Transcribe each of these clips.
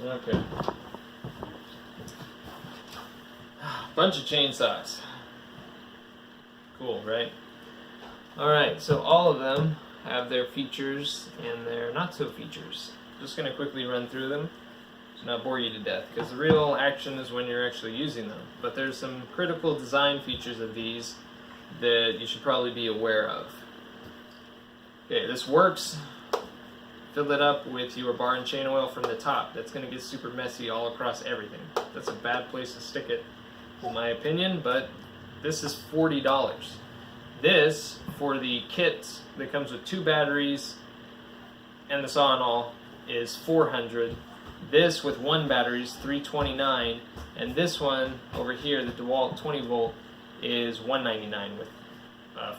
Okay. Bunch of chainsaws. Cool, right? Alright, so all of them have their features and their not so features. Just going to quickly run through them to not bore you to death, because the real action is when you're actually using them. But there's some critical design features of these that you should probably be aware of. Okay, this works. Fill it up with your bar and chain oil from the top. That's going to get super messy all across everything. That's a bad place to stick it, in my opinion, but this is $40. This, for the kit that comes with 2 batteries and the saw and all, is $400. This with 1 battery is $329, and this one over here, the DeWalt 20 volt, is $199 with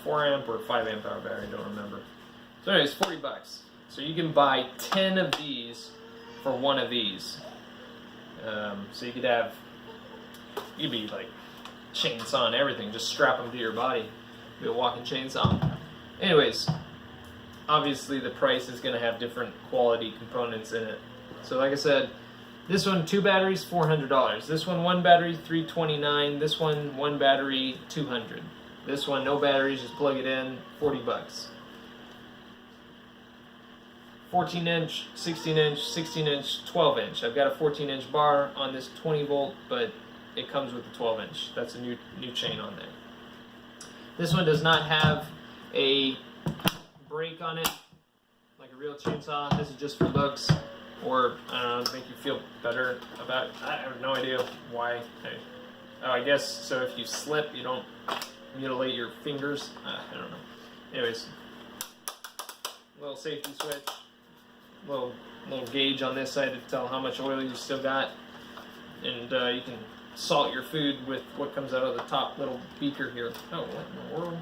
4 amp or 5 amp hour battery, I don't remember. So anyways, $40. So you can buy 10 of these for 1 of these. So you could have, you'd be like chainsaw and everything, just strap them to your body, be a walking chainsaw. Anyways, obviously the price is going to have different quality components in it. So like I said, this one 2 batteries, $400. This one 1 battery, $329. This one 1 battery, $200. This one no batteries, just plug it in, $40. 14-inch, 16-inch, 16-inch, 12-inch. I've got a 14-inch bar on this 20 volt, but it comes with a 12-inch. That's a new chain on there. This one does not have a brake on it, like a real chainsaw. This is just for looks, or I don't know, to make you feel better about it. I have no idea why. Oh, I guess so if you slip, you don't mutilate your fingers. I don't know. Anyways, little safety switch. Little gauge on this side to tell how much oil you still got, and you can salt your food with what comes out of the top little beaker here. Oh, what in the world?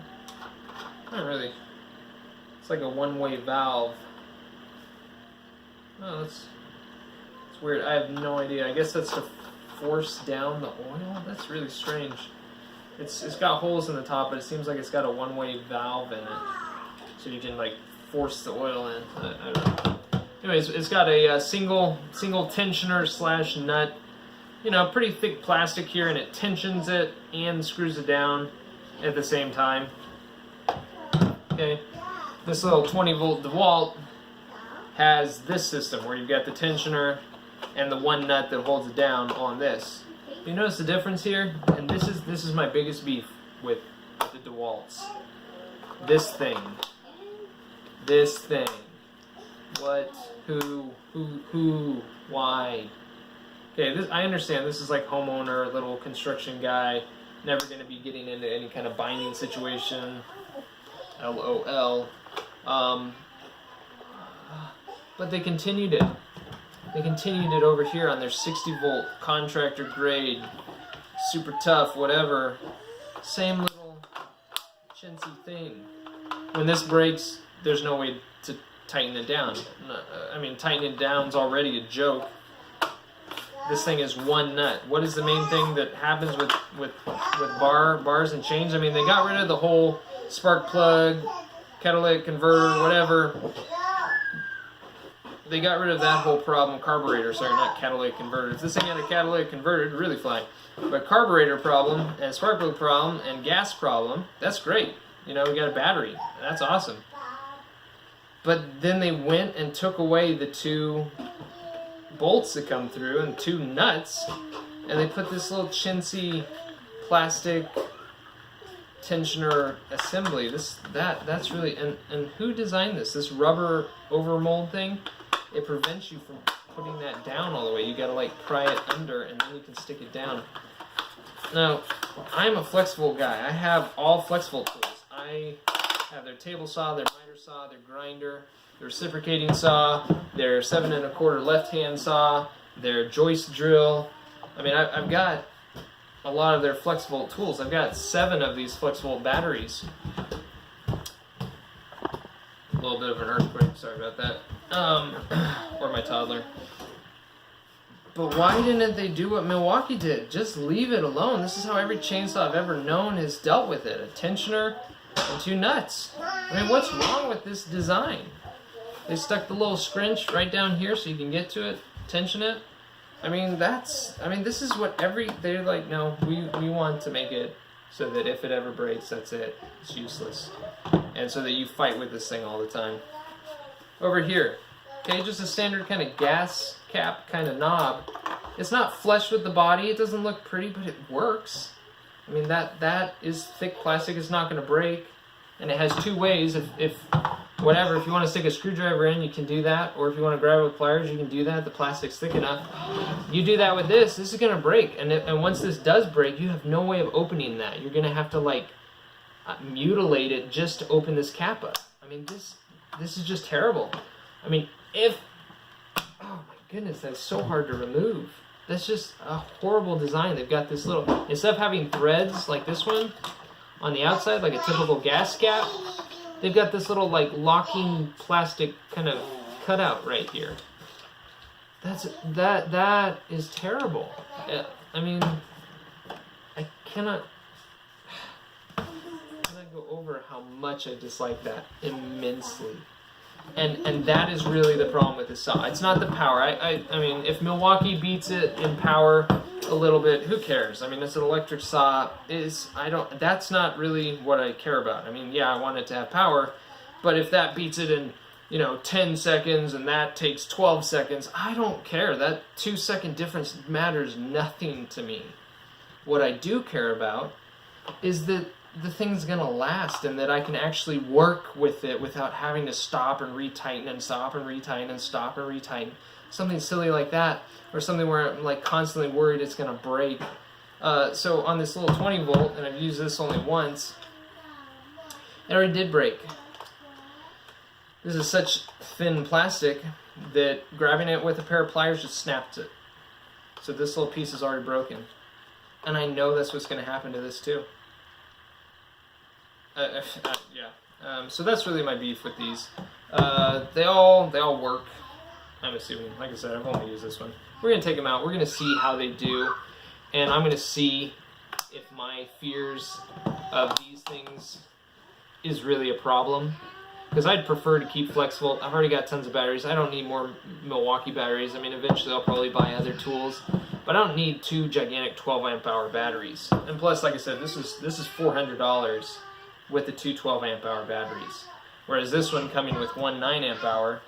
Not really. It's like a one-way valve. Oh, that's weird. I have no idea. I guess that's to force down the oil. That's really strange. It's got holes in the top, but it seems like it's got a one-way valve in it, so you can like force the oil in. I don't know. Anyways, it's got a single tensioner slash nut, you know, pretty thick plastic here, and it tensions it and screws it down at the same time. Okay, this little 20 volt DeWalt has this system where you've got the tensioner and the 1 nut that holds it down on this. You notice the difference here? And this is my biggest beef with the DeWalts. This thing. What? Who? Why? Okay, I understand this is like homeowner, little construction guy, never going to be getting into any kind of binding situation. LOL. But they continued it. They continued it over here on their 60 volt contractor grade, super tough, whatever. Same little chintzy thing. When this breaks, there's no way to tighten it down. I mean, tightening it down is already a joke. This thing is 1 nut. What is the main thing that happens with bars and chains? I mean, they got rid of the whole spark plug, catalytic converter, whatever. They got rid of that whole problem. Carburetor, sorry, not catalytic converter. If this thing had a catalytic converter, it'd really fly. But carburetor problem, and spark plug problem, and gas problem, that's great. You know, we got a battery. That's awesome. But then they went and took away the 2 bolts that come through and 2 nuts, and they put this little chintzy plastic tensioner assembly. That's really, and who designed this? This rubber overmold thing? It prevents you from putting that down all the way. You gotta like pry it under, and then you can stick it down. Now, I'm a flexible guy. I have all flexible tools. I have their table saw, their miter saw, their grinder, their reciprocating saw, their 7 1/4 left-hand saw, their joist drill. I mean, I've got a lot of their flexible tools. I've got 7 of these flexible batteries. A little bit of an earthquake, sorry about that. Or my toddler. But why didn't they do what Milwaukee did? Just leave it alone. This is how every chainsaw I've ever known has dealt with it. A tensioner and 2 nuts. I mean, what's wrong with this design? They stuck the little scrinch right down here so you can get to it, tension it. I mean, this is what they're like, no, we want to make it so that if it ever breaks, that's it. It's useless. And so that you fight with this thing all the time. Over here, okay, just a standard kind of gas cap kind of knob. It's not flush with the body. It doesn't look pretty, but it works. I mean, that is thick plastic. It's not going to break. And it has two ways. If you want to stick a screwdriver in, you can do that. Or if you want to grab it with pliers, you can do that. The plastic's thick enough. You do that with this is going to break. And once this does break, you have no way of opening that. You're going to have to, like, mutilate it just to open this cap up. I mean, this is just terrible. I mean, oh my goodness, that's so hard to remove. That's just a horrible design. They've got this little, instead of having threads like this one on the outside, like a typical gas cap, they've got this little like locking plastic kind of cutout right here. That is terrible. I mean, I cannot go over how much I dislike that immensely. And that is really the problem with this saw. It's not the power. I mean, if Milwaukee beats it in power a little bit, who cares? I mean, it's an electric saw. That's not really what I care about. I mean, yeah, I want it to have power, but if that beats it in, 10 seconds and that takes 12 seconds, I don't care. That 2-second difference matters nothing to me. What I do care about is that the thing's gonna last and that I can actually work with it without having to stop and retighten and stop and retighten and stop and retighten. Something silly like that, or something where I'm like constantly worried it's gonna break. So on this little 20 volt, and I've used this only once, it already did break. This is such thin plastic that grabbing it with a pair of pliers just snapped it. So this little piece is already broken. And I know that's what's gonna happen to this too. So that's really my beef with these. They all work, I'm assuming. Like I said, I've only used this one. We're going to take them out. We're going to see how they do. And I'm going to see if my fears of these things is really a problem. Because I'd prefer to keep flexible. I've already got tons of batteries. I don't need more Milwaukee batteries. I mean, eventually I'll probably buy other tools. But I don't need 2 gigantic 12 amp hour batteries. And plus, like I said, this is $400. With the 2 12 amp hour batteries, whereas this one coming with 1 9 amp hour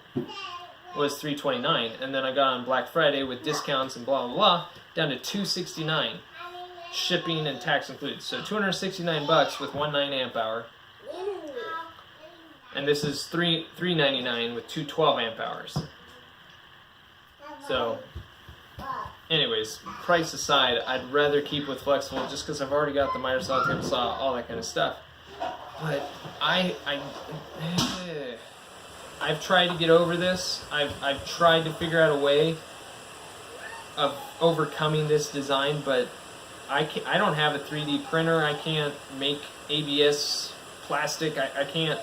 was $329, and then I got on Black Friday with discounts and blah blah blah down to $269, shipping and tax included. So $269 with 1 9 amp hour, and this is $399 with 2 12 amp hours. So, anyways, price aside, I'd rather keep with flexible just because I've already got the miter saw, table saw, all that kind of stuff. But I've tried to get over this. I've tried to figure out a way of overcoming this design, but I don't have a 3D printer. I can't make ABS plastic. I can't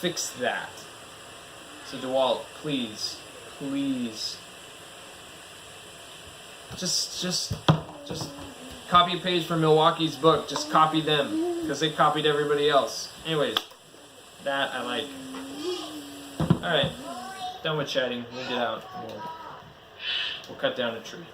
fix that. So DeWalt, please, just copy a page from Milwaukee's book. Just copy them. Because they copied everybody else. Anyways, that I like. Alright, done with chatting. We'll get out. We'll cut down a tree.